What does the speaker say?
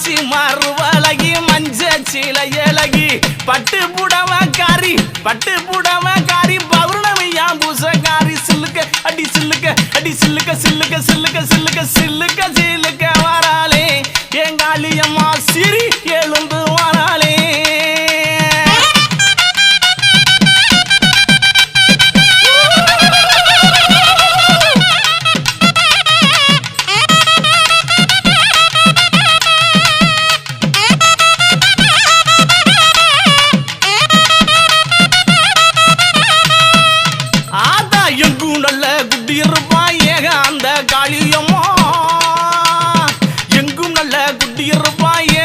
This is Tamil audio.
காஞ்சி மறுவழகி மஞ்ச சிலையழகி பட்டு புடவக்காரி பௌர்ணமியா பூசக்காரி சில்லுக்க அடி சில்லுக்க அடி சில்லுக்க சில்லுக்க சில்லுக்க சில்லுக்க சில்லுக்க சில்லுக்க வராளே எங்காளியம்மா சிரி எழுந்து வராளே காளியம்மா எங்கும் நல்ல குட்டி இருப்பாய்